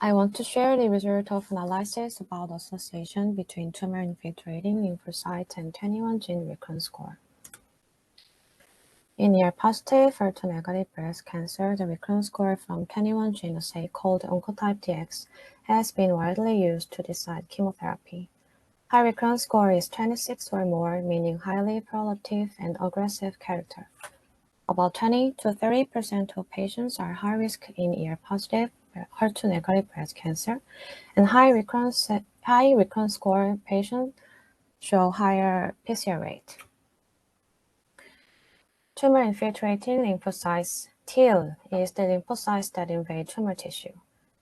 I want to share the result of analysis about association between tumor-infiltrating lymphocytes and 21-gene recurrence score. In ER-positive, HER2-negative breast cancer, the recurrence score from 21-gene assay called Oncotype DX has been widely used to decide chemotherapy. High recurrence score is 26 or more, meaning highly proliferative and aggressive character. About 20 to 30% of patients are high risk in ER-positive, HER2-negative breast cancer, and high recurrence score patients show higher PCR rate. Tumor-infiltrating lymphocytes, TIL, is the lymphocytes that invade tumor tissue.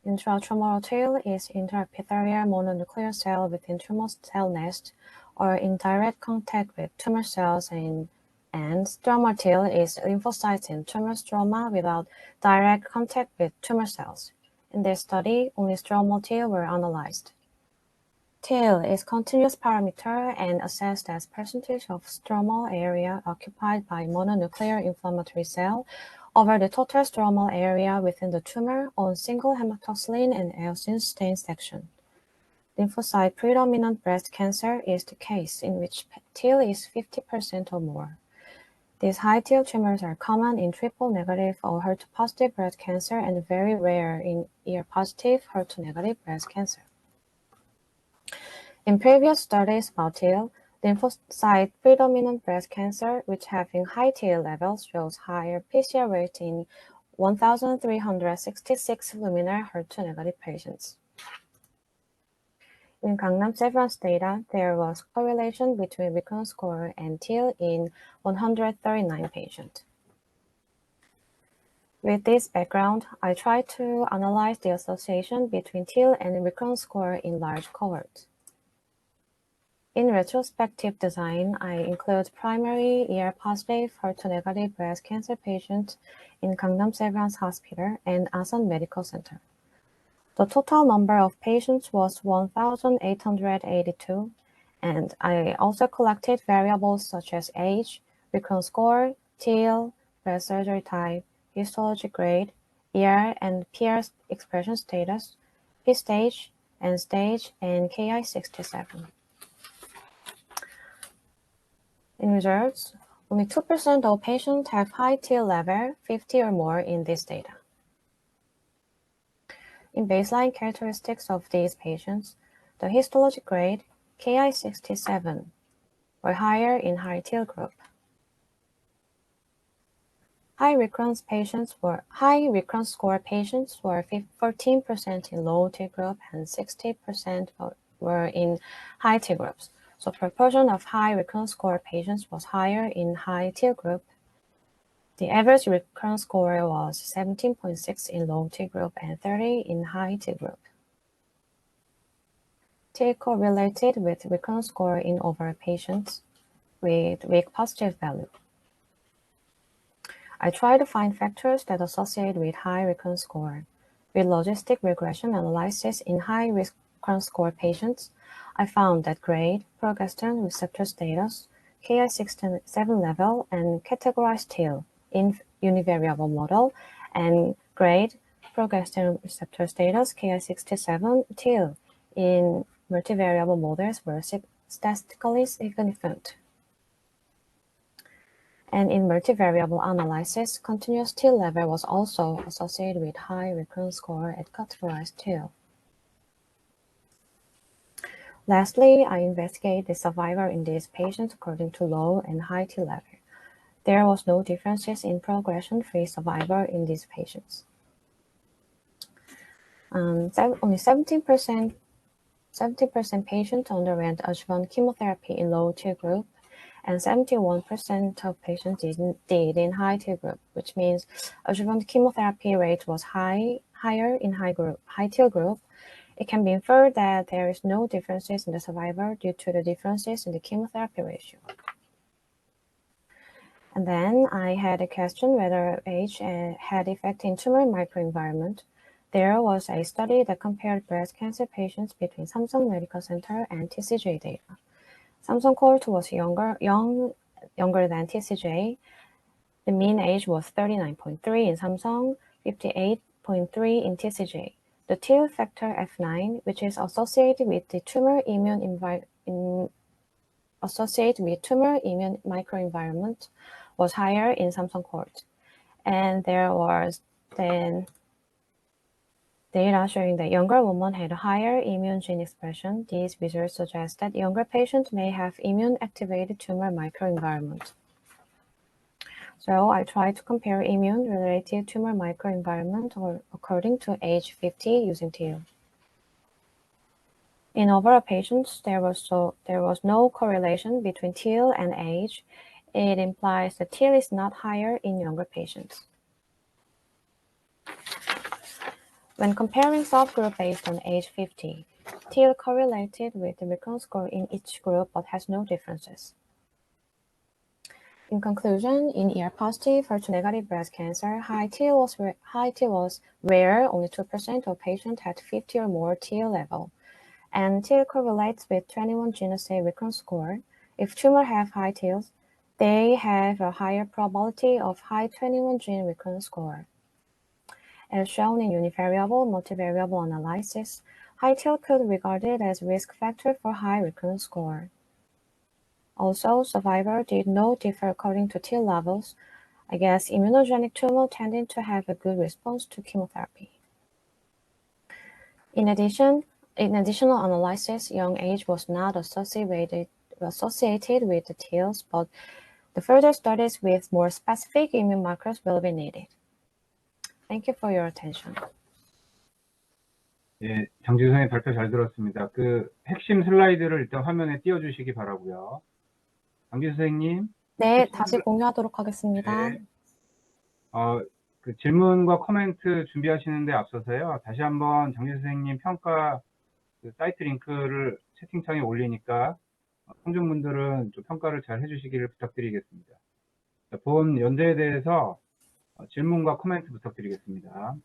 Intratumoral TIL is intraepithelial mononuclear cell within tumor cell nest or in direct contact with tumor cells, and stromal TIL is lymphocytes in tumor stroma without direct contact with tumor cells. In this study, only stromal TIL were analyzed. TIL is continuous parameter and assessed as percentage of stromal area occupied by mononuclear inflammatory cell over the total stromal area within the tumor on single hematoxylin and eosin stain section. Lymphocyte predominant breast cancer is the case in which TIL is 50% or more. These high TIL tumors are common in triple-negative or HER2-positive breast cancer and very rare in ER-positive, HER2-negative breast cancer. In previous studies about TIL, lymphocyte predominant breast cancer, which having high TIL levels, shows higher PCR rate in 1,366 luminal HER2-negative patients. In Gangnam Severance data, there was correlation between recurrence score and TIL in 139 patients. With this background, I tried to analyze the association between TIL and recurrence score in large cohorts. In retrospective design, I include primary ER-positive, HER2-negative breast cancer patients in Gangnam Severance Hospital and Asan Medical Center. The total number of patients was 1,882, and I also collected variables such as age, recurrence score, TIL, breast surgery type, histology grade, ER and PR expression status, P stage, N stage, and Ki-67. In results, only 2% of patients have high TIL level, 50 or more in this data. In baseline characteristics of these patients, the histology grade, Ki-67, were higher in high TIL group. High recurrence score patients were 14% in low TIL group and 60% were in high TIL groups. So proportion of high recurrence score patients was higher in high TIL group. The average recurrence score was 17.6 in low TIL group and 30 in high TIL group. TIL correlated with recurrence score in overall patients with weak positive value. I tried to find factors that associate with high recurrence score. With logistic regression analysis in high recurrence score patients, I found that grade, progesterone receptor status, Ki-67 level, and categorized TIL in univariable model, and grade, progesterone receptor status, Ki-67 TIL in multivariable models were statistically significant. And in multivariable analysis, continuous TIL level was also associated with high recurrence score at categorized TIL. Lastly, I investigate the survival in these patients according to low and high TIL level. There was no differences in progression-free survival in these patients. Only 17% patients underwent adjuvant chemotherapy in low TIL group, and 71% of patients did in high TIL group, which means adjuvant chemotherapy rate was higher in high TIL group. It can be inferred that there is no differences in the survival due to the differences in the chemotherapy ratio. And then I had a question whether age had effect in tumor microenvironment. There was a study that compared breast cancer patients between Samsung Medical Center and TCJ data. Samsung cohort was younger than TCJ. The mean age was 39.3 in Samsung, 58.3 in TCJ. the T factor F9, which is associated with the tumor immune microenvironment, was higher in Samsung cohort. And there was then data showing that younger women had a higher immune gene expression. These results suggest that younger patients may have immune-activated tumor microenvironment. So I tried to compare immune-related tumor microenvironment according to age 50 using TIL. In overall patients, there was no correlation between TIL and age. It implies that TIL is not higher in younger patients. When comparing subgroup based on age 50, TIL correlated with the recurrence score in each group but has no differences. In conclusion, in ER-positive, HER2-negative breast cancer, high TIL was rare. Only 2% of patients had 50 or more TIL level. And TIL correlates with 21 gene assay recurrence score. If tumor have high TILs, they have a higher probability of high 21 gene recurrence score. As shown in univariable multivariable analysis, high TIL could be regarded as risk factor for high recurrence score. Also, survivor did not differ according to TIL levels. I guess immunogenic tumor tended to have a good response to chemotherapy. In additional analysis, young age was not associated with the TILs, but the further studies with more specific immune markers will be needed. Thank you for your attention. 예, 장지수 선생님 발표 잘 들었습니다. 그 핵심 슬라이드를 일단 화면에 띄워주시기 바라고요. 장지수 선생님. 네, 다시 공유하도록 하겠습니다. 네. 그 질문과 코멘트 준비하시는데 앞서서요. 다시 한번 장지수 선생님 평가 그 사이트 링크를 채팅창에 올리니까 청중분들은 좀 평가를 잘 해주시기를 부탁드리겠습니다. 본 연재에 대해서 질문과 코멘트 부탁드리겠습니다.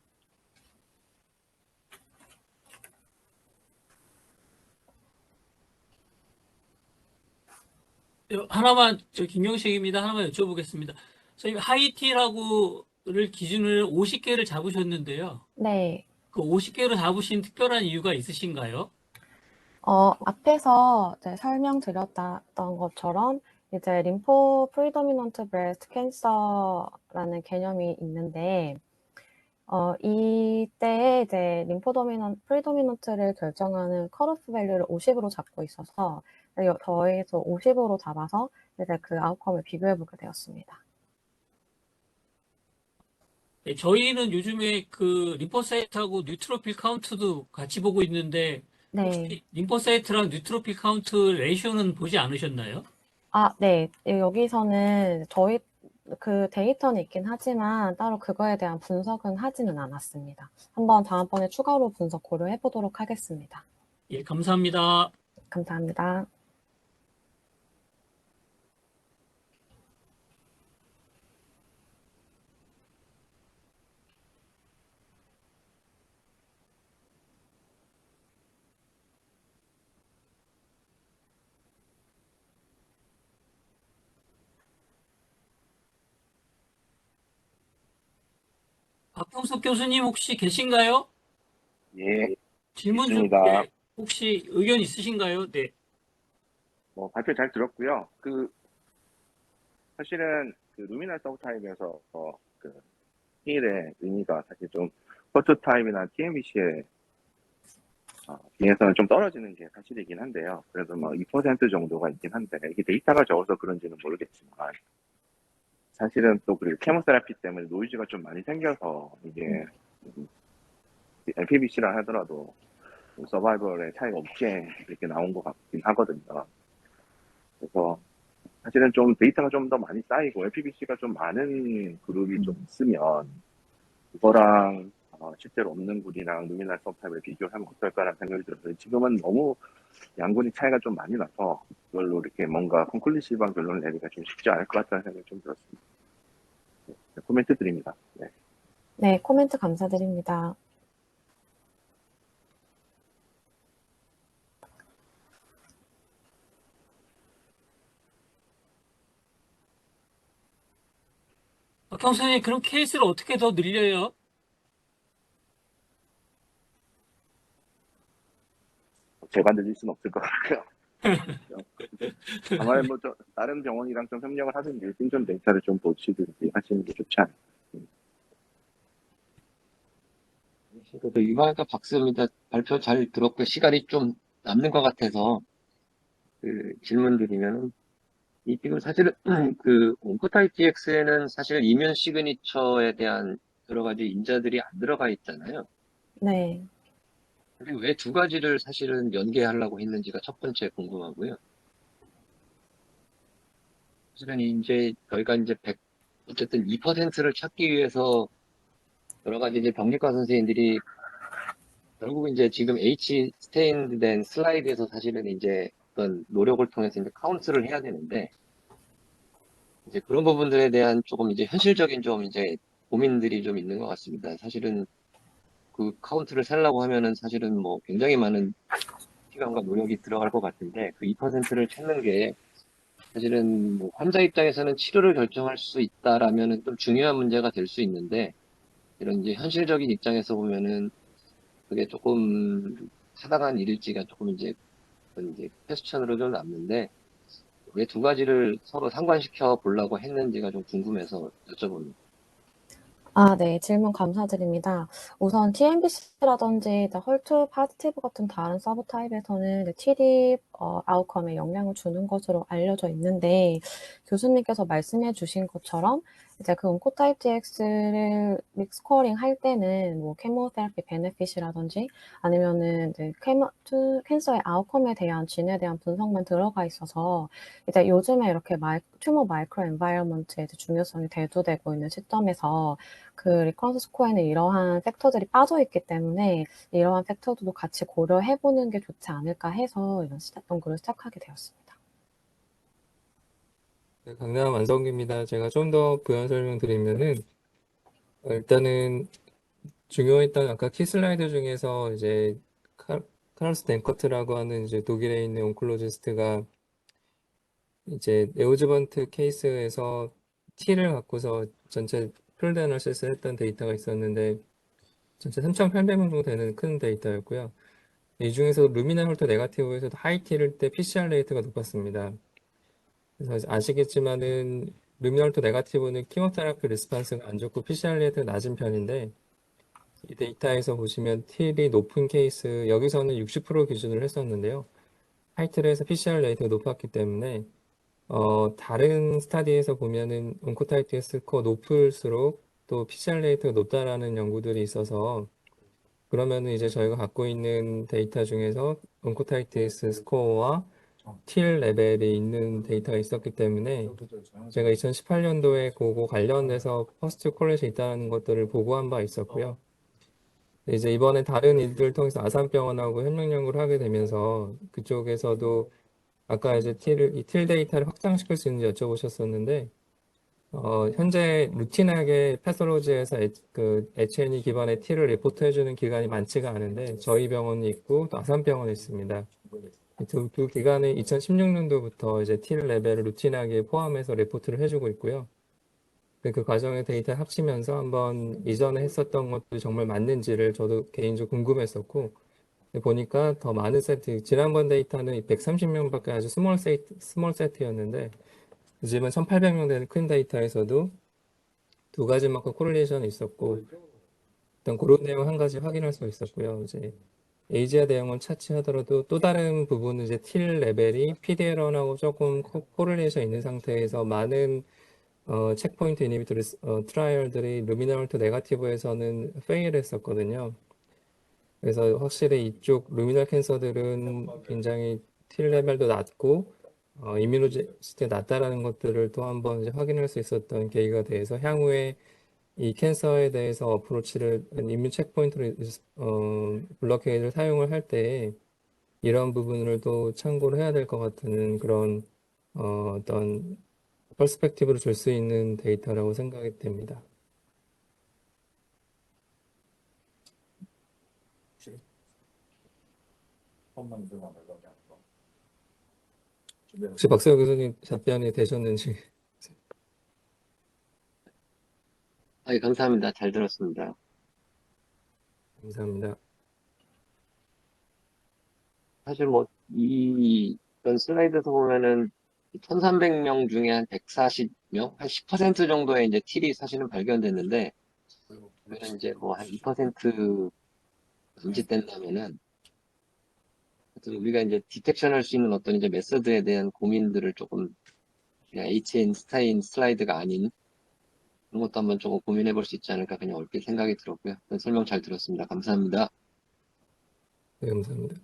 하나만, 김영식입니다. 하나만 여쭤보겠습니다. 선생님, 하이티라고를 기준을 50개를 잡으셨는데요. 네. 그 50개를 잡으신 특별한 이유가 있으신가요? 앞에서 이제 설명드렸던 것처럼 이제 림포 프리도미넌트 브레스트 캔서라는 개념이 있는데 이때에 이제 프리도미넌트를 결정하는 컷오프 밸류를 50으로 잡고 있어서 더해서 50으로 잡아서 이제 그 아웃컴을 비교해보게 되었습니다. 네, 저희는 요즘에 그 림포사이트하고 뉴트로필 카운트도 같이 보고 있는데 혹시 네. 림포사이트랑 뉴트로필 카운트 레이쇼는 보지 않으셨나요? 네. 여기서는 저희 그 데이터는 있긴 하지만 따로 그거에 대한 분석은 하지는 않았습니다. 한번 다음번에 추가로 분석 고려해 보도록 하겠습니다. 예, 감사합니다. 감사합니다. 박경석 교수님 혹시 계신가요? 예, 질문 좀, 있습니다. 예, 혹시 의견 있으신가요? 네. 발표 잘 들었고요. 사실은 루미널 서브타입에서 힐의 의미가 사실 좀 포토타입이나 TMBC에 비해서는 좀 떨어지는 게 사실이긴 한데요. 그래도 2% 정도가 있긴 한데 이게 데이터가 적어서 그런지는 모르겠지만 사실은 또 그리고 케모세라피 때문에 노이즈가 좀 많이 생겨서 이게 LPBC라 하더라도 서바이벌에 차이가 없게 이렇게 나온 것 같긴 하거든요. 그래서 사실은 좀 데이터가 좀 더 많이 쌓이고 LPBC가 좀 많은 그룹이 좀 있으면 그거랑 실제로 없는 굴이랑 루미널 서브타입을 비교하면 어떨까라는 생각이 들었어요. 지금은 너무 양군이 차이가 좀 많이 나서 그걸로 이렇게 뭔가 콘클루시브한 결론을 내리기가 좀 쉽지 않을 것 같다는 생각이 좀 들었습니다. 네, 코멘트 드립니다. 네. 네, 코멘트 감사드립니다. 박경 선생님, 그럼 케이스를 어떻게 더 늘려요? 제가 늘릴 수는 없을 것 같고요. 아마 뭐좀 다른 병원이랑 좀 협력을 하든지 생존 데이터를 좀 보시든지 하시는 게 좋지 않을까. 저도 이만희가 박사입니다. 발표 잘 들었고 시간이 좀 남는 것 같아서 그 질문 드리면은 이 지금 사실은 그 온코타입 DX에는 사실 이면 시그니처에 대한 여러 가지 인자들이 안 들어가 있잖아요. 네. 근데 왜 두 가지를 사실은 연계하려고 했는지가 첫 번째 궁금하고요. 사실은 이제 저희가 이제 어쨌든 2%를 찾기 위해서 여러 가지 이제 병리과 선생님들이 결국 이제 지금 H 스테인드 된 슬라이드에서 사실은 이제 어떤 노력을 통해서 이제 카운트를 해야 되는데 이제 그런 부분들에 대한 조금 이제 현실적인 좀 이제 고민들이 좀 있는 것 같습니다. 사실은 그 카운트를 세려고 하면은 사실은 뭐 굉장히 많은 시간과 노력이 들어갈 것 같은데 그 2%를 찾는 게 사실은 뭐 환자 입장에서는 치료를 결정할 수 있다라면은 좀 중요한 문제가 될 수 있는데 이런 이제 현실적인 입장에서 보면은 그게 조금 타당한 일일지가 조금 이제 그건 이제 퀘스천으로 좀 남는데 왜 두 가지를 서로 상관시켜 보려고 했는지가 좀 궁금해서 여쭤봅니다. 아, 네. 질문 감사드립니다. 우선 TNBC라든지 헐투 파지티브 같은 다른 서브 타입에서는 TD 아웃컴에 영향을 주는 것으로 알려져 있는데 교수님께서 말씀해 주신 것처럼 이제 그 온코타입 DX를 믹스코어링 할 때는 뭐 케모테라피 베네핏이라든지 아니면은 이제 캔서의 아웃컴에 대한 진에 대한 분석만 들어가 있어서 이제 요즘에 이렇게 튜머 마이크로 엔바이러먼트의 중요성이 대두되고 있는 시점에서 그 리커런스 스코어에는 이러한 팩터들이 빠져 있기 때문에 이러한 팩터도 같이 고려해 보는 게 좋지 않을까 해서 이런 연구를 시작하게 되었습니다. 네, 강남 완성기입니다. 제가 좀 더 부연 설명드리면은 일단은 중요했던 아까 키 슬라이드 중에서 이제 카를스 덴커트라고 하는 이제 독일에 있는 온콜로지스트가 이제 네오즈번트 케이스에서 T를 갖고서 전체 필드 애널시스를 했던 데이터가 있었는데 전체 3,800명 정도 되는 큰 데이터였고요. 이 중에서 루미나 홀터 네가티브에서도 하이 T를 때 PCR 레이트가 높았습니다. 그래서 아시겠지만은 루미널토 네가티브는 키모테라피 리스판스가 안 좋고 PCR 레이트가 낮은 편인데 이 데이터에서 보시면 T이 높은 케이스 여기서는 60% 기준으로 했었는데요. 하이트를 해서 PCR 레이트가 높았기 때문에 다른 스타디에서 보면은 온코타이트 스코어 높을수록 또 PCR 레이트가 높다라는 연구들이 있어서 그러면은 이제 저희가 갖고 있는 데이터 중에서 온코타이티스 스코어와 틸 레벨이 있는 데이터가 있었기 때문에 제가 2018년도에 그거 관련돼서 퍼스트 콜렛이 있다는 것들을 보고한 바 있었고요. 이제 이번에 다른 일들을 통해서 아산병원하고 협력 연구를 하게 되면서 그쪽에서도 아까 이제 이틸 데이터를 확장시킬 수 있는지 여쭤보셨었는데 현재 루틴하게 패솔로지에서 그 HNE 기반의 T를 리포트해주는 기관이 많지가 않은데 저희 병원이 있고 또 아산병원이 있습니다. 두 기관은 2016년도부터 이제 T 레벨을 루틴하게 포함해서 리포트를 해주고 있고요. 그 과정의 데이터를 합치면서 한번 이전에 했었던 것들이 정말 맞는지를 저도 개인적으로 궁금했었고 보니까 더 많은 세트, 지난번 데이터는 130명밖에 아주 스몰 세트였는데 요즘은 1800명 되는 큰 데이터에서도 두 가지만큼 코릴레이션이 있었고 일단 그런 내용 한 가지 확인할 수 있었고요. 이제 에이지아 대응은 차치하더라도 또 다른 부분은 이제 틸 레벨이 PDL1하고 조금 코릴레이션 있는 상태에서 많은 체크포인트 이니비터 트라이얼들이 루미널토 네가티브에서는 페일 했었거든요. 그래서 확실히 이쪽 루미널 캔서들은 굉장히 틸 레벨도 낮고 이뮤노제시티 낮다라는 것들을 또 한번 이제 확인할 수 있었던 계기가 돼서 향후에 이 캔서에 대해서 어프로치를 이뮤 체크포인트를 블로케이드를 사용을 할 때 이런 부분을 또 참고를 해야 될 것 같은 그런 어떤 퍼스펙티브를 줄 수 있는 데이터라고 생각이 됩니다. 혹시 박세호 교수님 답변이 되셨는지. 아, 감사합니다. 잘 들었습니다. 감사합니다. 사실 뭐, 이런 슬라이드에서 보면은 1300명 중에 한 140명, 한 10% 정도의 이제 틸이 사실은 발견됐는데, 그러면 이제 뭐 한 2% 인지된다면은, 하여튼 우리가 이제 디텍션 할 수 있는 어떤 이제 메서드에 대한 고민들을 조금 그냥 HN 스타인 슬라이드가 아닌 그런 것도 한번 조금 고민해 볼 수 있지 않을까 그냥 얼핏 생각이 들었고요. 설명 잘 들었습니다. 감사합니다. 네, 감사합니다.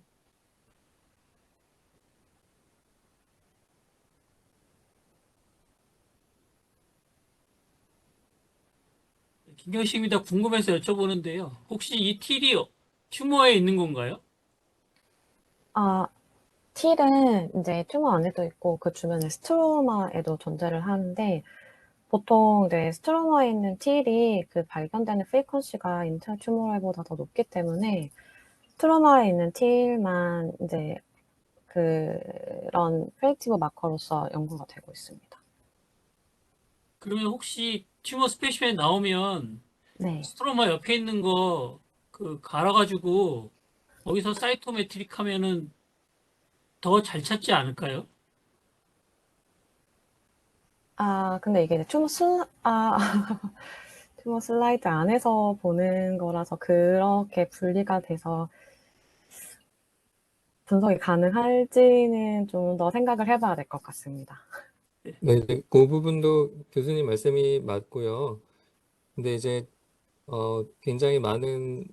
김경식입니다. 궁금해서 여쭤보는데요. 혹시 이 틸이 튜머에 있는 건가요? 아, 틸은 이제 튜머 안에도 있고 그 주변에 스트로마에도 존재를 하는데 보통 이제 스트로마에 있는 틸이 그 발견되는 프리퀀시가 인트라튜모럴보다 더 높기 때문에 스트로마에 있는 틸만 이제 그런 프레딕티브 마커로서 연구가 되고 있습니다. 그러면 혹시 튜머 스페시멘이 나오면 네. 스트로마 옆에 있는 거 그 갈아가지고 거기서 사이토메트릭 하면은 더 잘 찾지 않을까요? 근데 이게 튜머 슬라이드 안에서 보는 거라서 그렇게 분리가 돼서 분석이 가능할지는 좀 더 생각을 해봐야 될 것 같습니다. 네, 이제 그 부분도 교수님 말씀이 맞고요. 근데 이제 굉장히 많은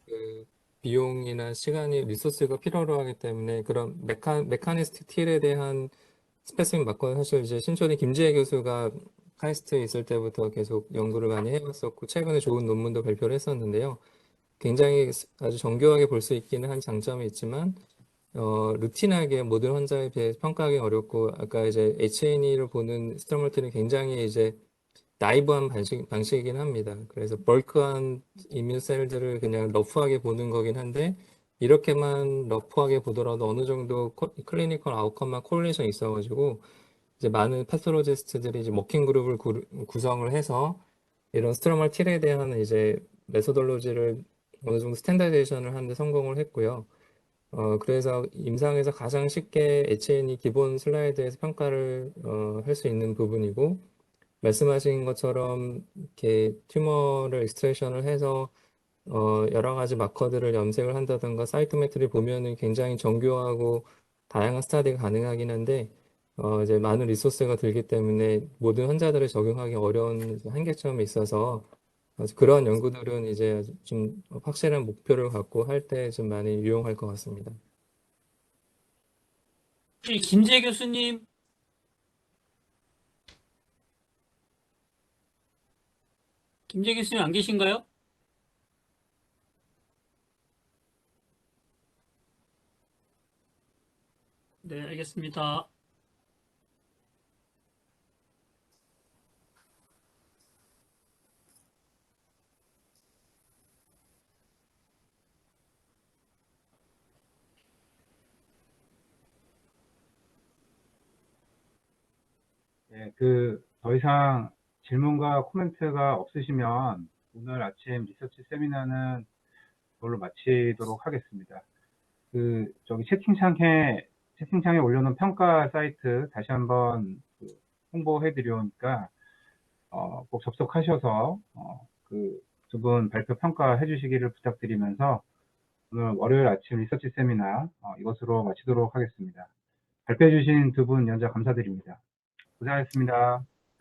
그 비용이나 시간이 리소스가 필요로 하기 때문에 그런 메카니스틱 틸에 대한 스페시men 마커는 사실 이제 신촌의 김지혜 교수가 카이스트에 있을 때부터 계속 연구를 많이 해왔었고 최근에 좋은 논문도 발표를 했었는데요. 굉장히 아주 정교하게 볼 수 있기는 한 장점이 있지만 루틴하게 모든 환자에 비해 평가하기 어렵고 아까 이제 H&E를 보는 스토멀티는 굉장히 이제 나이브한 방식이긴 합니다. 그래서 벌크한 이뮨 셀들을 그냥 러프하게 보는 거긴 한데 이렇게만 러프하게 보더라도 어느 정도 클리니컬 아웃컴만 코릴레이션이 있어가지고 이제 많은 패솔로지스트들이 이제 워킹 그룹을 구성을 해서 이런 스트로멀 틸에 대한 이제 메소돌로지를 어느 정도 스탠다이제이션을 하는데 성공을 했고요. 그래서 임상에서 가장 쉽게 H&E 기본 슬라이드에서 평가를 할 수 있는 부분이고 말씀하신 것처럼 이렇게 튜머를 익스트랙션을 해서 여러 가지 마커들을 염색을 한다든가 사이토메트리 보면은 굉장히 정교하고 다양한 스타디가 가능하긴 한데 이제 많은 리소스가 들기 때문에 모든 환자들을 적용하기 어려운 이제 한계점이 있어서 그런 연구들은 이제 좀 확실한 목표를 갖고 할 때 좀 많이 유용할 것 같습니다. 혹시 김재 교수님, 김재 교수님 안 계신가요? 네, 알겠습니다. 예, 더 이상 질문과 코멘트가 없으시면 오늘 아침 리서치 세미나는 이걸로 마치도록 하겠습니다. 저기 채팅창에 올려놓은 평가 사이트 다시 한번 홍보해 드려오니까, 꼭 접속하셔서, 두 분 발표 평가해 주시기를 부탁드리면서 오늘 월요일 아침 리서치 세미나, 이것으로 마치도록 하겠습니다. 발표해 주신 두 분 연자 감사드립니다. 고생하셨습니다.